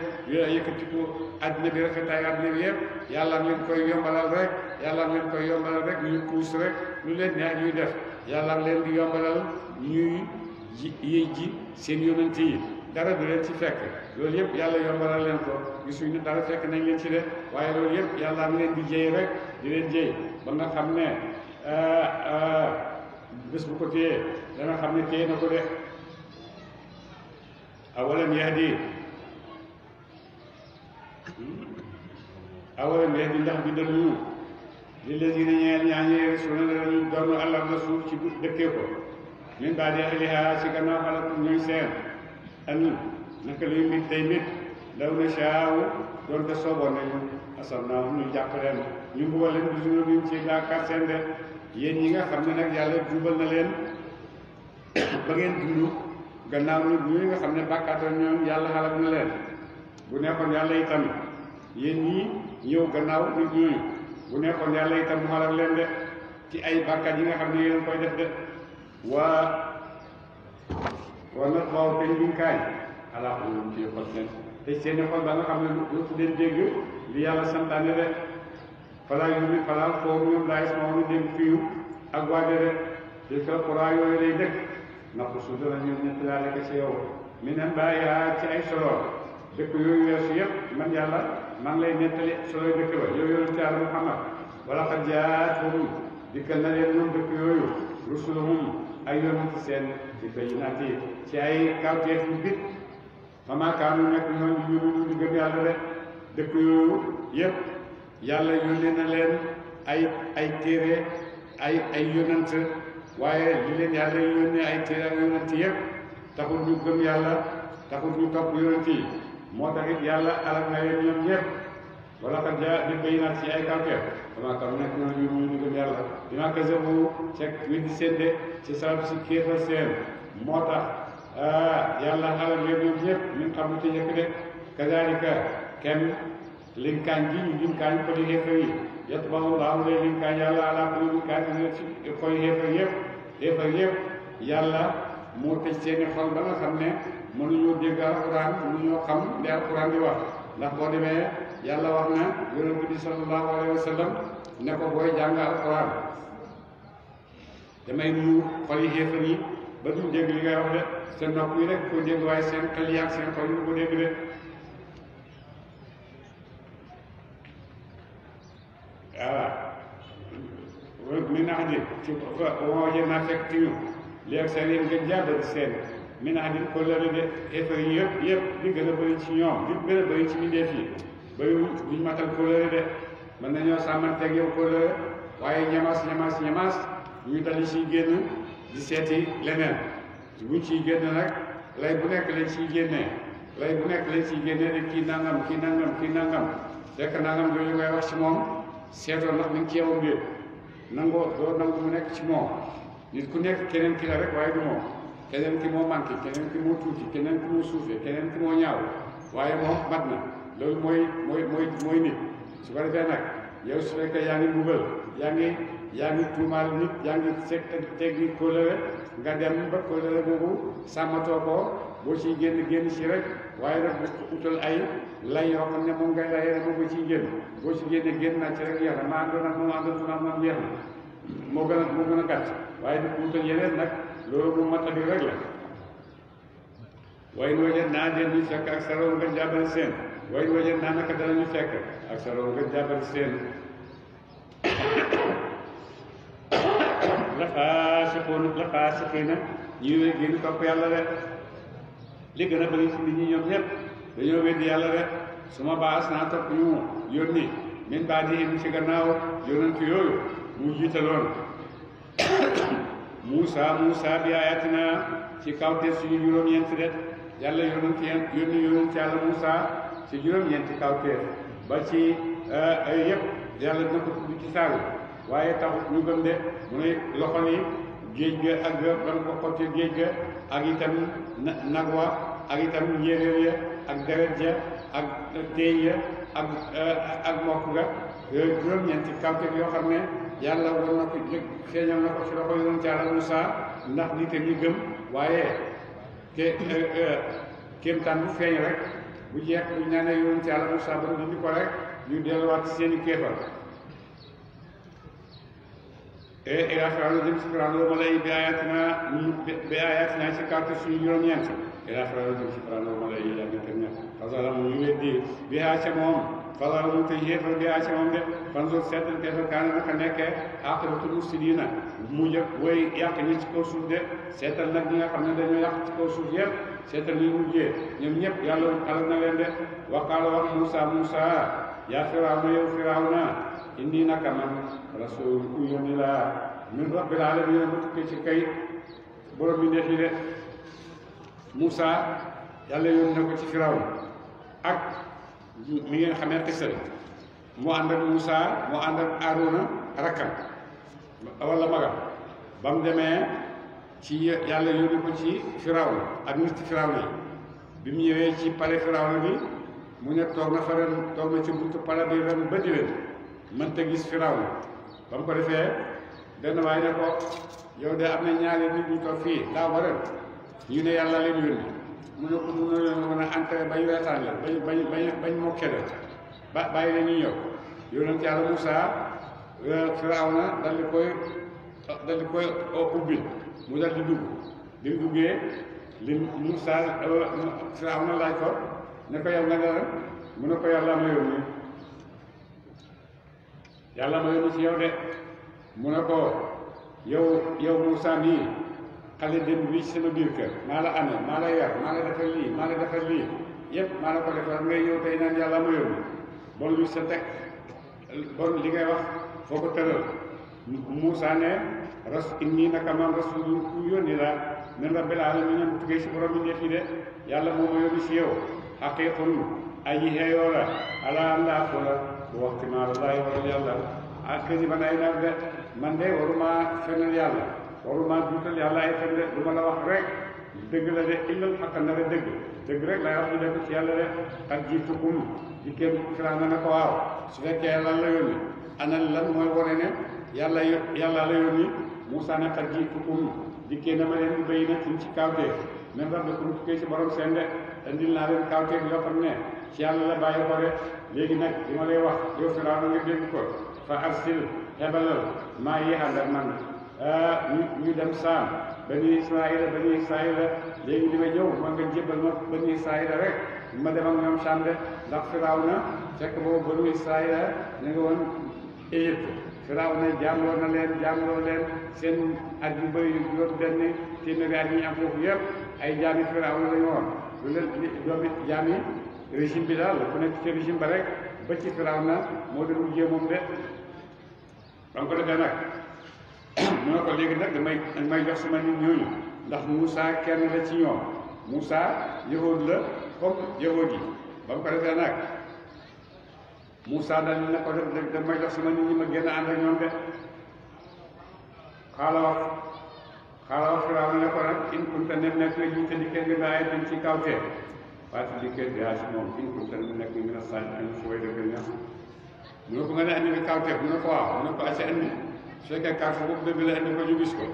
yëkkatiku àddina bi rafetaayu àddina bi yëpp yàlla leen koy yombalal rek ñuy puus rek lu leen neex ñuy def yàlla leen di yombalal ñuy ji seen yonent yi dara du leen ci fekk loolu yëpp yàlla yombalal leen ko gisuñ ne dara fekk nañ leen ci de waaye loolu yëpp yàlla leen di jéy rek di leen jéy ba nga xam ne bés bu ko téyee dana xam ne téye na ko de awalam yahdi ndax bi dañu li leen gën a ñeel ñaañee rasul na dañu doon àllar na suuf ci dëkkee ko min baadi ahliha ci gannaaw xalaat ñuy seen an naka luy mit day mit law na shaawu doon te sooboon nañu asam naa ñu jàpp leen ñu mbugal leen bi suñu biñ ci baakaar seen de yéen ñi nga xam ne nag yàlla jubal na leen ba ngeen dund gannaaw nit ñi nga xam ne bàkkaatoon ñoom yàlla xalak na leen bu nekkoon yàlla itam yéen ñi ñëw gannaaw nit ñooñu bu nekkoon yàlla itam mu xalak leen de ci ay bàkkaat yi nga xam ne yéen koy def de waa nag waaw teñ biñ kaay alaa xolum ci xol seen te seeni xol ba nga xam ne dootu leen dégg li yàlla santaane de falaa yumi falaa foofu ñoom laay sama woon dégg fiyu ak waaje de tilka qura yooyu lay dëkk naqussu danañu nettalaale ko ci yow min anbaa'ihaa ci ay solo dëkk yooyu weesu yëpp man yàlla maa ngi lay nettali soloy dëkk ba yow yonent Yàlla Muhammad wala qad jaa'athum dikkal na leen ñoom dëkk yooyu rusuluhum ay yonent seen di bayyinaati ci ay kawteef yu bit famaa kaanu nekk ñoom ñu gëm yàlla de dëkk yooyu yëpp yàlla yónnee na leen ay téere ay yonent waaye li leen yàlla yónnee ay téere ak yonent yëpp taxul ñu gëm yàlla taxul ñu topp yonent yi moo tax it yàlla alal na leen ñoom ñëpp wala xat ja di bayinaat ci ay kawteef famaa kaanu nekk ñoom ñu gëm yàlla dinaa kazabu cek weddi seen de ci sabab si kéefar seen moo tax yàlla xalal leen ñoom ñëpp min xam lu ci njëkk de kazalika kenn linkaañ gi ñu linkaañ ko di xeefar yi yatba'u llaahu lay linkaañ yàlla ala quluubil kaafiriin ci koy xeefar yëpp yàlla moo tëj seeni xol ba nga xam ne mënuñoo dégg alquran mënuñoo xam li alquran di wax ndax boo demee yàlla wax na yonent bi sallallahu alayhi wa sallam ne ko booy jàng alquran damay muur xol yi xeefar yi ba duñ dégg li ngay wax de seen nopp yi rek ko dégg waaye seen xel yi ak seen xol yi ko dégg de voilà mi nax di ci woo jë naa fekk ci ñu léegi seen yéen nga jàddal seen mi nax di kóllëre de xeefar yi yëpp di gën a bëri ci ñoom di gën a bëri ci mbindeef yi bëri duñ matal kóllëre de mën nañoo sàmmanteeg yow kóllëre waaye ñamaas ñu dali ciy génn di seeti leneen buñ ciy génn nag lay bu nekk lañ ciy génnee de kii nangam fekk nangam jooju ngay wax ci moom seetoo ndax mi ngi ci yow mbir nangoo doo nangu mu nekk ci moom nit ku nekk keneen ki la rek waaye du moom keneen ki moo manqué keneen ki moo tuuti keneen ki moo suufee keneen ki moo ñaaw waaye moom mat na loolu mooy nit su ko defee nag yow su fekkee yaa ngi mbugal yaa ngi tuumaal nit yaa ngi teg nit kóllëre nga dem ba kóllëre boobu sàmmatoo ko boo ciy génn ci rek waaye nag utal ay lay yoo xam ne moom ngay layee ne moom nga ciy boo ci génn naa ci rek yàlla ma àndoon ak moom àndatuma ak moom jeex na moo gën a gàtt waaye nag utal yeneen nag loolu mu matali rek la waaye noo jën naa den ñu fekk ak saroon nga jàbbal seen waaye noo jën naa naka danañu fekk ak saroon nga jàbbal seen la faasiqiina ñuy génn topp yàlla rek li gën a bëri ci nit ñi ñoom ñëpp dañoo weddi yàlla rek su ma baas naa topp ñu yónni min baadihim ci gannaaw yonent yooyu mu jiitaloon Muusa bi ayatina ci kawte suñu juróom-ñeenti de yàlla yónni yonent yàlla Muusa ci juróom-ñeenti kawte ba ci yëpp yàlla dina ko tudd ci saaru waaye taxut ñu gëm de mu ne loxo ni géej ga ak ban ko xotti géej ga ak itam nag wa ak itam njéeréer ya ak deret ja ak téeñ ya ak mokk ga juróom-ñeenti kawteef yoo xam ne yàlla war na ko feeñal na ko ci loxo yonent yàlla Muusaa ndax nit ñi gëm waaye kéemtaan bu feeñ rek bu jeex bu ñaanee yonent yàlla Muusaa ba mu dindi ko rek ñu delluwaat ci seen i kéefar ila Firawna jëm ci Firawna wa malay bi ayatina ci kàrte suñu juróom-ñeent ila Firawna jëm ci Firawna wa malay yaa ngi teg fasalamu ñu weddi bi haa ca moom fasalamu te yéefar bi haa ca moom de fanzur seetal kayfa kaana naka nekkee aqibatul mufsidiina mu jëkk way yàq ñi ci kaw suuf de seetal nag ñi nga xam ne dañoo yàq ci kaw suuf yëpp seetal ñu mujjee ñoom ñëpp yàlla xalal na leen de wa qaala wax Muusaa yaa Firawna yow Firawna inni naka man rasul ku yónni laa min rabbil alamin mu tukkee ci kay borom bi ndeex yi de Muusaa yàlla yónni na ko ci Firawna ak mi ngeen xamee xisa mu ànd ak Muusaa mu ànd ak Aaruna rakkam wala magam ba mu demee ci yàlla yónni ko ci Firawna ak nit Firawna yi bi mu ñëwee ci palais Firawna bi mu ne toog na ci buntu palais bi ren ba déwén mënta gis Firawna ba mu ko defee benn waay ne ko yow de am na ñaari nit ñu toog fii daaw ba ren ñu ne yàlla leen yónni mu ne ko mun na leen mën a entré bañ reetaan la bañ mokke la bàyyi la ñuy ñëw yonent yàlla Muusaa Firawna dal di koy ubbil mu dal di dugg bi mu duggee li Muusaa Firawna laaj ko ne ko yow nga ne mu ne ko yàlla ma yónni ci yow de mu ne ko yow Muusaa mii xale dem bi ci sama biir kër maa la amee maa la yar maa la defal lii yépp maa la ko defal ngay yow tey naan yàlla ma yónni bon lu sa teg bon li ngay wax foo ko tëral Muusaa ne inni naka man rasul ku yónni la min rabbil alamin mu tuggee si borom bi fii de yàlla moo ma yónni si yow xaqiiqun aji xeeyoo la ala an laa ko la bu waxti maa la laay waral yàlla ak kësi ban ay nar de man de waruma fenal yàlla waruma duutal yàlla ay fen de lu ma la wax rek dëgg la de illal xaqan na dëgg dëgg rek lay wax ñu def ci yàlla de ak jiitukum di kenn Firawna na ko waaw su fekkee lan la yónni ana lan mooy wane ne yàlla la yónni Muusaa ne ak jiitukum di kenn ma leen di béy na ci kawteef même rabbikum tukkee ci borom seen de andil naa leen kawteef yoo xam ne ci yàlla la bàyyi ko de léegi nag li ma lay wax yow Firawna nga dégg ko fa arsil xebalal maa yi ànd ak man ñu dem saam bani Israayila léegi li ma ñëw ma nga jébbal ma bani Israayila rek ma dem ak ñoom saam de ndax Firawna fekk boobu bani Israayila ñu nga woon Égypte Firawna jaamloo leen seen at yu bëri yu benn téeméeri at yi am foofu yëpp ay jaami Firawna la ñu woon lu leen doomi jaami régime bi daal ku nekk ci régime ba rek ba ci Firawna moo doon mujjee moom de ba nga ko defee nag mu ne ko léegi nag damay jox sama nit ñooñu ndax Moussa kenn la ci ñoom Moussa yahood la comme yahood yi ba nga ko defee nag Moussa daal ne ko def damay jox sama nit ñi ma génn ànd ak ñoom de xaala wax Firawna ne ko nag in kunta ne nekk la jiite dikkee nga bàyyi dañ ci kawtee waaye dikkee yaa si moom in kunta ne nekk nga na sànni añ fooy dëgg ña mu ne ko nga ne andi nga kawteef mu ne ko waaw mu ne ko acca andi su fekkee kawteef boobu dëgg la andi ko ñu gis ko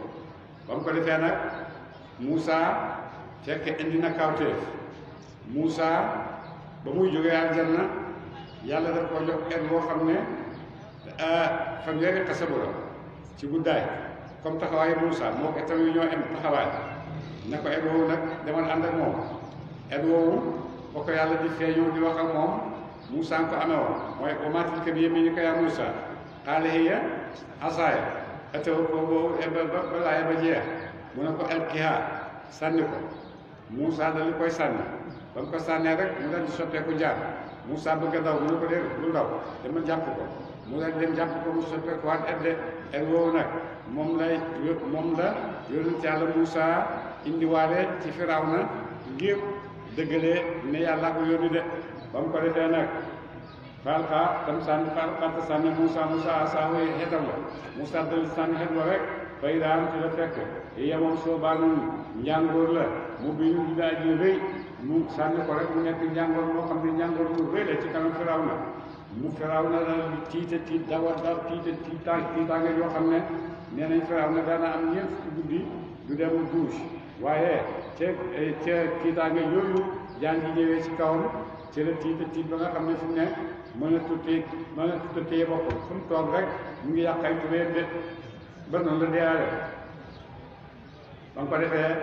ba mu ko defee nag Moussa fekkee indi na kawteef Moussa ba muy jógee aljanna yàlla daf koo jox et boo xam ne fanweeri xasabu la ci guddaay comme taxawaayu Moussa moo ko itam ñoo am taxawaay ne ko et woowu nag demal ànd ak moom et woowu boo ko yàlla di feeñoo di wax ak moom Moussa nga ko amee woon mooy wa maa tilka bi yamiinika yaa Moussa qaala hiya asaaya atawakkalu boobu ba laaya ba jeex mu ne ko alqihaa sànni ko Moussa dal di koy sànni ba mu ko sànnee rek mu dal di soppeeku jaar Moussa bëgg a daw mu ne ko dee lu daw dama jàpp ko mu dal dem jàpp ko mu soppeeku waat edde et woowu nag moom la yonent yàlla Moussa indiwaale ci Firawna ngir dëggalee ne yàlla ko yónni de ba mu ko defee nag falka tam sànni Moussa asaahu xetam la Moussa dal sànni xet wa rek fay daan ci la fekk yemoom soo baanum njàngoor la mu bi ñu daa ji rëy mu sànni ko rek mu nekk njàngoor moo xam ne njàngoor mu rëy la ci kanam Firawna daal di tiit dawa daal tiitaange yoo xam ne nee nañ Firawna daana am ñeent fukki guddi du dem douche waaye ca tiitaange yooyu jaan gi ñëwee ci kawam ci la tiit ba nga xam ne fu mu ne mën a tuddee boppam fu mu toog rek mu ngi yàq ay tubéen de ba noonu la deeyaale ba nga ko defee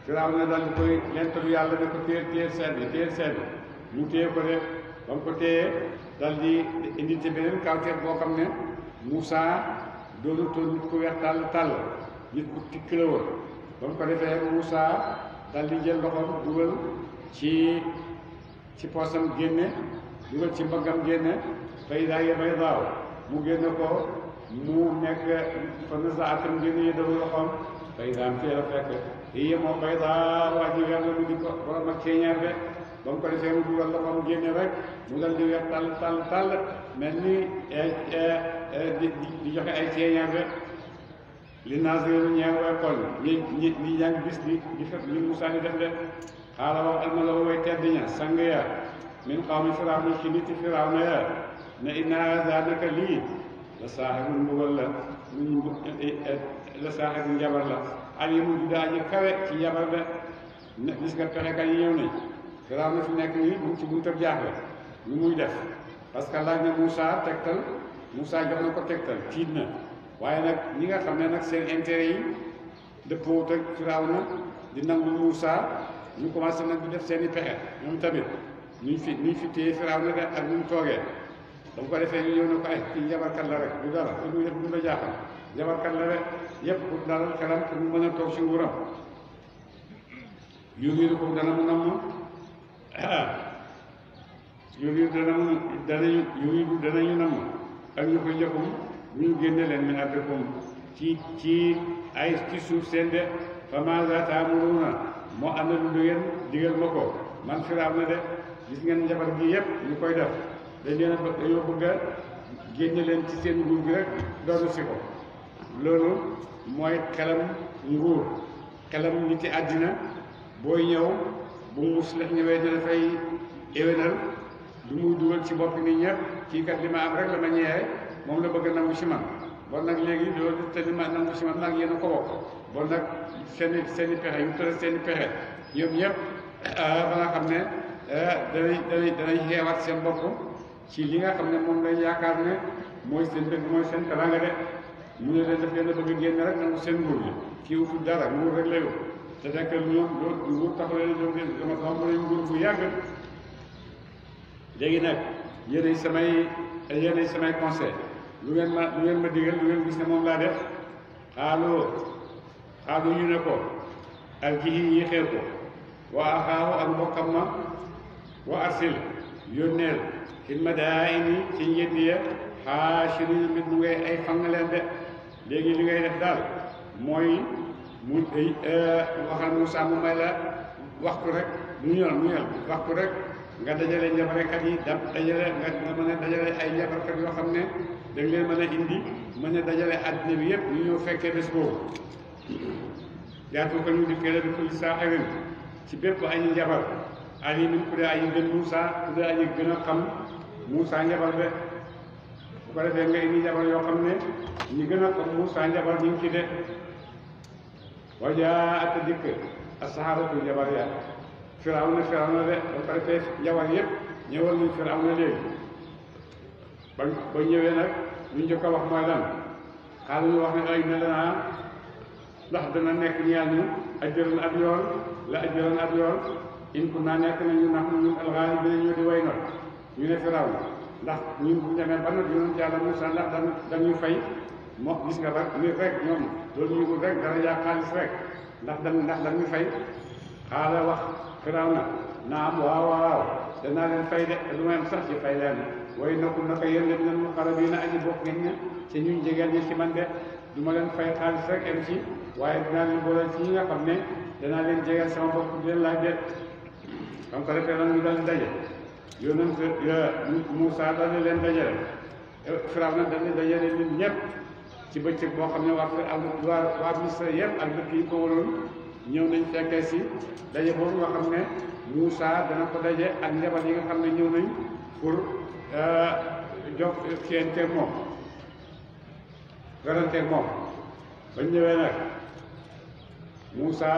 Firawna daal di koy lentalu yàlla ne ko téye sedd mu téye ko de ba nga ko téye dal di indi ci beneen kawteef boo xam ne Moussa doonu toon nit ku weex tàll nit ku tikk la woon ba mu ko defee Moussa dal di jël loxoom dugal ci poosam génne dugal ci mbaggam génne fay daa yebay daaw mu génne ko mu nekk fa nasaatam génne yëdawu loxoom fay daam fii la fekk yii moo fay daa waa ji weer la mu di ko borom ak ceeñeer de ba mu ko defee mu dugal loxoom génne rek mu dal di weex tàll mel ni di joxe ay ceeñeer de li naasiru ñeew way xool ñi yaa ngi gis di fekk li Moussa di def de xaala wax almala'u way tedd ña sang ya min qawmi Firawna ci niti Firawna ya ne inna haazaa naka lii la saaxirun mbugal la saaxirun njabar la alimun di daa ji kawe ci njabar de ne gis nga pexekat yi ñëw nañ Firawna fi nekk nii mu ngi ci buntab jaaxle lu muy def parce que laaj na Moussa tegtal Moussa jox na ko tegtal tiit na waaye nag ñi nga xam ne nag seen intérêt yi dëppoo ak Firawna di nangu Moussa ñu commencé nag di def seen i pexe ñoom tamit ñu fi téye Firawna de ak ñu toogee dama ko defee ñu ñëw ne ko ay kii njabarkat la rek du dara te du yëpp du la jaaxal njabarkat la rek yëpp pour dalal xelam pour mu mën a toog si nguuram yónni ko dana mu namm danañu namm ak ñu ko njëkkum ñu génne leen min ardikum ci suuf seen de fa maaza ta'muruna moo am na lu ngeen digal ma ko man Firawna de gis ngeen njabar gi yëpp ñu koy def dañoo bëgg a génne leen ci seen nguur gi rek doonu si ko loolu mooy xelam nguur xelam nit ci àddina booy ñëw bu muslix ñëwee ne dafay éwénal lu muy dugal ci bopp nit ñëpp kii kat li ma am rek la ma ñëwee moom la bëgg nangu ci man bon nag léegi loolu te li ma nangu ci man nag yéen a ko bokk bon nag seen i pexe yu tëral seen i pexe ñoom ñëpp ba nga xam ne danañ xeewaat seen bopp ci li nga xam ne moom lañ yaakaar ne mooy seen dëgg mooy seen kalanga de mu ne leen def leen a bëgg génn rek nangu seen nguur gi kii wutul dara nguur rek la yow te nekk ñoom loolu nguur taxu leen ñoom dama xam ne nguur bu yàgg léegi nag yéenay samay conseil lu ngeen ma digal lu ngeen gis ne moom laa def xaalu ñu ne ko ak ji yi xeer ko wa axaahu ak mbokkam ma wa arsil yónneel fil madaa'ini ci njënd ya xaashiriina mbir mu ngay ay fang leen de léegi li ngay def daal mooy mu waxal Moussa mu may la waxtu rek mu ñor waxtu rek nga dajale njabarekat yi dajale nga mën a dajale ay njabarkat yoo xam ne da nga leen mën a indi mën a dajale àddina bi yëpp ñu ñëw fekkee bés boobu yaatu ko ñu dikkee la bi kulli saaxirin ci bépp añi njabar alimin ku dee añi gën Moussa ku dee añi gën a xam Moussa njabar de bu ko defee nga indi njabar yoo xam ne ñi gën a xam Moussa njabar ñu ngi ci de wajaa ata dikk as-saharatu njabar ya Firawna de ba ko defee njabar yëpp ñëwal nañ Firawna léegi ba ñëwee nag ñu njëkk a wax mooy lan xaaral ñu wax ne ay ne lanaa ndax dana nekk ñeel ñu ajran ab yoon la ajran ab yoon in kunna nekk nañu ndax ñun alxaalibiina ñoo di way not ñu ne Firawna ndax ñun bu demee ba nag yonent Yàlla Muusaa ndax dañuy fay moo gis nga ba nit rek ñoom loolu ñu ko rek dara yaa xaalis rek ndax dañuy fay xaala wax Firawna naam waaw danaa leen fay de lu may am sax ci fay leen way nokku naka yéen leen nen muqarrabiina aji bokk ngeen ña ci ñun jegeel ñi ci man de du ma leen fay xaalis rek em ci waaye dinaa leen booleel ci ñi nga xam ne danaa leen jegeel sama bopp di leen laaj de xam ko defee nag ñu dal di daje yonent Moussa dal di leen dajale Firawna dal di dajale nit ñëpp ci bëccëg boo xam ne waa Misra yëpp ak dëkk yi ko waroon ñëw nañ fekkee si daje boobu nga xam ne Moussa dana ko daje ak njabar yi nga xam ne ñëw nañ pour jox kenteeg moom garanteeg moom bañ ñëwee nag Moussa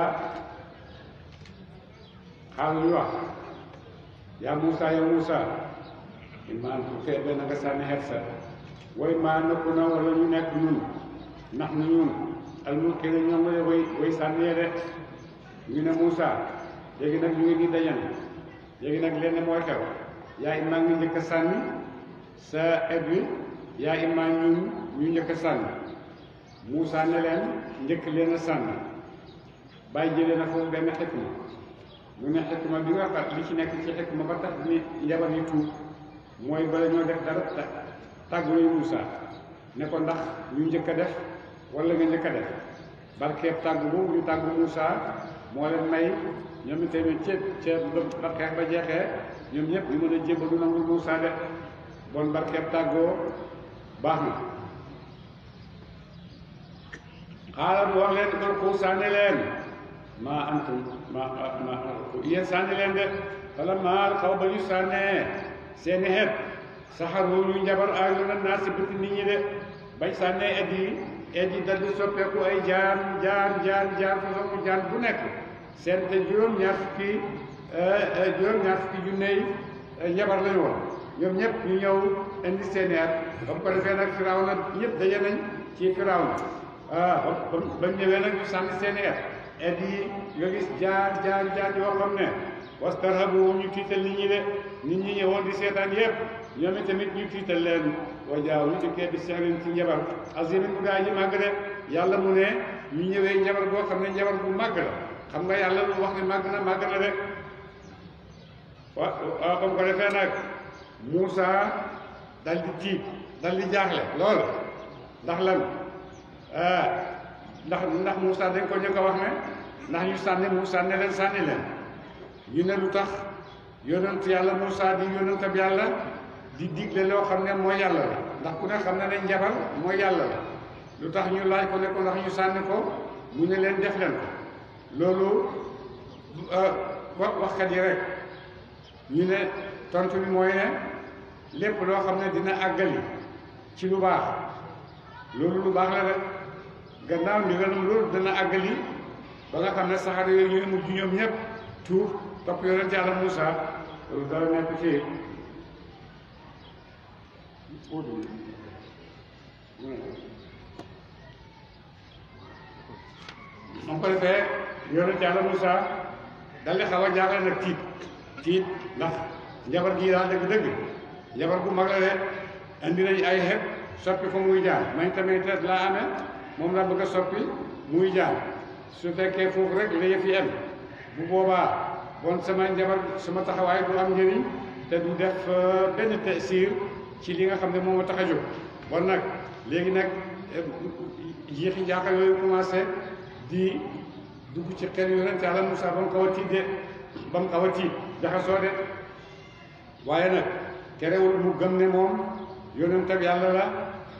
xaal ñu wax yaa Moussa imaan bu feebee na nga sànni xeet sa way maa nëpp na wala ñu nekk ñun ndax na ñun almulki na ñoom la way sànnee de ñu ne Moussa léegi nag ñu ngi di dajane léegi nag lenn mooy xew yaa imaa ngi njëkk a sànni sa et bi yaa imaa ñun ñu njëkk a sànni Moussa ne leen njëkk leen a sànni bàyyi jëlee na foofu benn xikma mu ne xikma bi nga xam li ci nekk ci xikma ba tax ni njabar yi tuub mooy bala ñoo def dara tàggu nañu Moussa ne ko ndax ñu njëkk a def wala nga njëkk a def barkeeb tàggu boobu ñu tàggu Moussa moo leen may ñoom itamit ca ba xeex ba jeexee ñoom ñëpp ñu mën a jébbalu nangul Moussa de bon barkeeb tàggoo baax na xaaral mu wax leen kon ko sànni leen maa antum yéen sànni leen de wala maal xaw ba ñu sànnee seeni xeet saxaru ñu njabar ay na naa si bëti nit ñi de bañ sànnee et yi dal di soppeeku ay jaan façon ko jaan bu nekk seen te juróom-ñaar fukki junney njabar lañu woon ñoom ñëpp ñu ñëw indi seeni at ba mu ko defee nag Firawna ñëpp daje nañ ci Firawna ba ñëwee nag ñu sànni seeni et yi nga gis jaan yoo xam ne wastarhabu ñu tiital nit ñi de nit ñi ñëwoon di seetaan yëpp ñoom itamit ñu tiital leen wajaaw ñu dikkee bi sihrin ci njabar azimin bu gaa ji màgg de yàlla mu ne ñu ñëwee njabar boo xam ne njabar bu màgg la xam nga yàlla lu wax ne màgg na de waaw comme ko defee nag Moussa dal di tiit dal di jaaxle lool ndax lan ndax Moussa dañ ko njëkk a wax ne ndax ñu sànni Moussa ne leen sànni leen ñu ne lu tax yonent yàlla Moussa di yonentab yàlla di digle loo xam ne mooy yàlla la ndax ku ne xam ne ne njabar mooy yàlla la lu tax ñu laaj ko ne ko ndax ñu sànni ko mu ne leen def leen ko loolu waxkat yi rek ñu ne tontu bi mooy ne lépp loo xam ne dina àggali ci lu baax loolu lu baax la rek gannaaw ndigalam loolu dana àggali ba nga xam ne saxaar yooyu ñooy mujj ñoom ñëpp tuub topp yonent Yàlla Muusaa loolu dara nekk ci moom ko defee yonent Yàlla Muusaa dal di xaw a jaaxle nag tiit ndax njabar gii daal dëgg-dëgg njabar bu mag la de indi nañ ay xepp soppi fa muy jaan man tamit laa amee moom laa bëgg a soppi muy jaan su fekkee foofu rek la yëf yi am bu boobaa bon sama njabar sama taxawaay du am njëriñ te du def benn tasiir ci li nga xam ne moom a tax a jóg bon nag léegi nag jiixi jaaxa yooyu commencé di dugg ci xel yonent Yàlla Muusaa ba mu xaw a tiit de ba mu xaw a tiit jaxasoo de waaye nag terewul mu gëm ne moom yonentab Yàlla la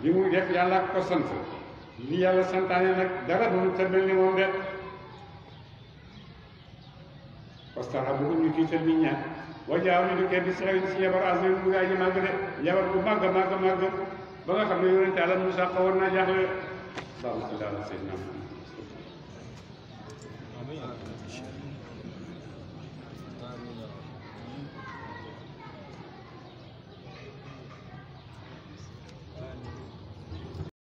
li muy def Yàlla ko sant li Yàlla santaane nag dara mënu ta mel ni moom de parce que xam nga ñu tiital nit ña wajaaw ñu dikkee bi si yabar azim bu gaa ji màgg de yabar bu màgg ba nga xam ne yonent Yàlla Muusaa xawoon naa jaaxle Allahumma salli ala sayyidina Muhammad